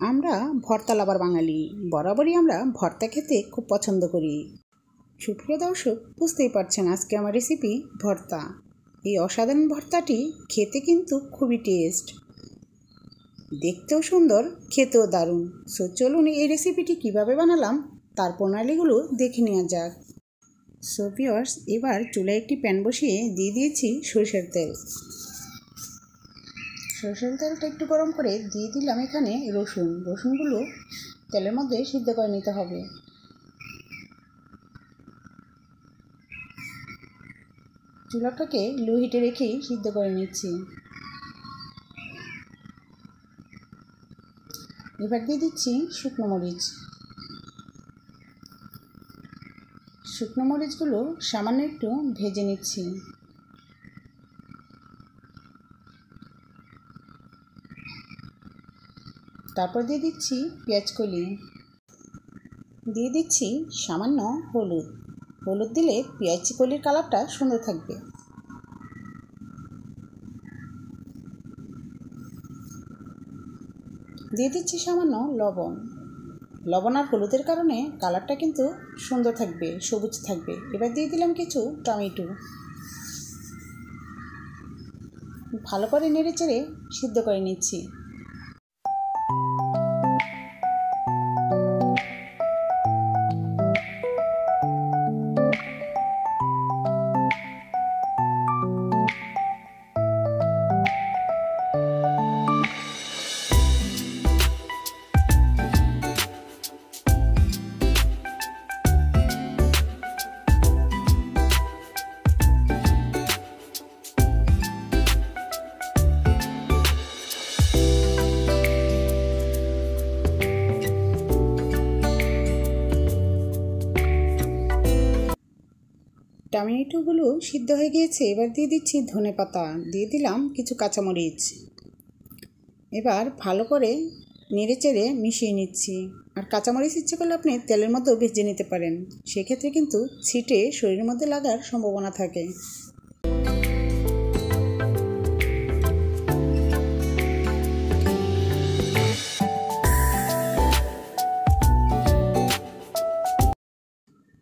আমরা ভর্তা লাভার বাঙালি, বরাবরই আমরা ভর্তা খেতে খুব পছন্দ করি। সুপ্রিয় দর্শক, বুঝতেই পারছেন আজকে আমার রেসিপি ভর্তা। এই অসাধারণ ভর্তাটি খেতে কিন্তু খুবই টেস্ট, দেখতেও সুন্দর, খেতেও দারুণ। সো চলুন এই রেসিপিটি কিভাবে বানালাম তার প্রণালীগুলো দেখে নেওয়া যাক। সো ভিউয়ার্স, এবার চুলায় একটি প্যান বসিয়ে দিয়ে দিয়েছি সরিষার তেল। সরিষার তেলটা একটু গরম করে দিয়ে দিলাম এখানে রসুনগুলো তেলের মধ্যে সিদ্ধ করে নিতে হবে। চুলাটাকে লো হিটে রেখেই সিদ্ধ করে নিচ্ছি। এবার দিয়ে দিচ্ছি শুকনো মরিচগুলো সামান্য একটু ভেজে নিচ্ছি। তারপর দিয়ে দিচ্ছি পেঁয়াজ কলি, দিয়ে দিচ্ছি সামান্য হলুদ দিলে পেঁয়াজ কলির কালারটা সুন্দর থাকবে। দিয়ে দিচ্ছি সামান্য লবণ আর হলুদের কারণে কালারটা কিন্তু সুন্দর থাকবে, সবুজ থাকবে। এবার দিয়ে দিলাম কিছু টমেটো, ভালো করে নেড়েচেড়ে সিদ্ধ করে নিচ্ছি। টমেটোগুলো সিদ্ধ হয়ে গিয়েছে। এবার দিয়ে দিচ্ছি ধনেপাতা, দিয়ে দিলাম কিছু কাঁচামরিচ। এবার ভালো করে নেড়েচেড়ে মিশিয়ে নিচ্ছি। আর কাঁচামরিচ ইচ্ছে করলে আপনি তেলের মধ্যেও ভেজে নিতে পারেন, সেক্ষেত্রে কিন্তু ছিটে শরীরের মধ্যে লাগার সম্ভাবনা থাকে।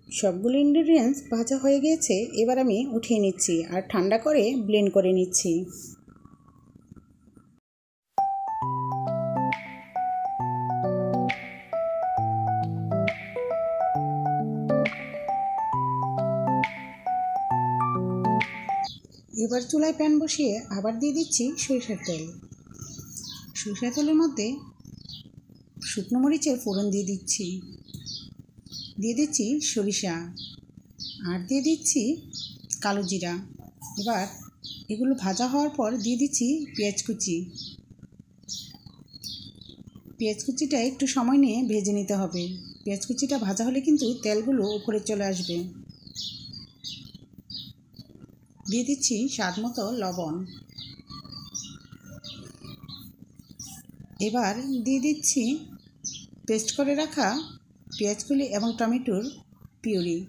সবগুলো ইনগ্রিডিয়েন্টস ভাজা হয়ে গিয়েছে। এবার আমি উঠিয়ে নিচ্ছি আর ঠান্ডা করে ব্লেন্ড করে নিচ্ছি। এবার চুলায় প্যান বসিয়ে আবার দিয়ে দিচ্ছি সরিষার তেলের মধ্যে শুকনো মরিচের ফোড়ন দিয়ে দিচ্ছি সরিষা, আর দিয়ে দিচ্ছি কালো জিরা। এবার এগুলো ভাজা হওয়ার পর দিয়ে দিচ্ছি পেঁয়াজ কুচিটা একটু সময় নিয়ে ভেজে নিতে হবে। পেঁয়াজ কুচিটা ভাজা হলে কিন্তু তেলগুলো উপরে চলে আসবে। দিয়ে দিচ্ছি স্বাদ মতো লবণ। এবার দিয়ে দিচ্ছি পেস্ট করে রাখা পেঁয়াজকলি এবং টমেটোর পিউরি।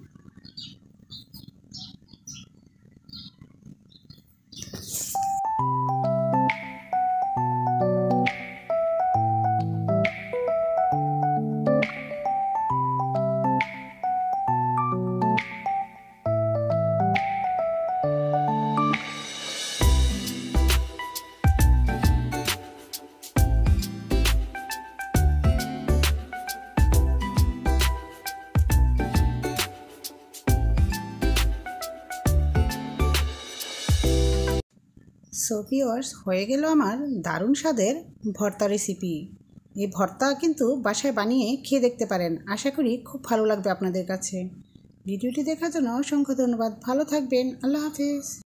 সো ভিউয়ার্স, হয়ে গেল আমার দারুণ স্বাদের ভর্তা রেসিপি। এই ভর্তা কিন্তু বাসায় বানিয়ে খেয়ে দেখতে পারেন, আশা করি খুব ভালো লাগবে আপনাদের কাছে। ভিডিওটি দেখার জন্য অসংখ্য ধন্যবাদ। ভালো থাকবেন, আল্লাহ হাফেজ।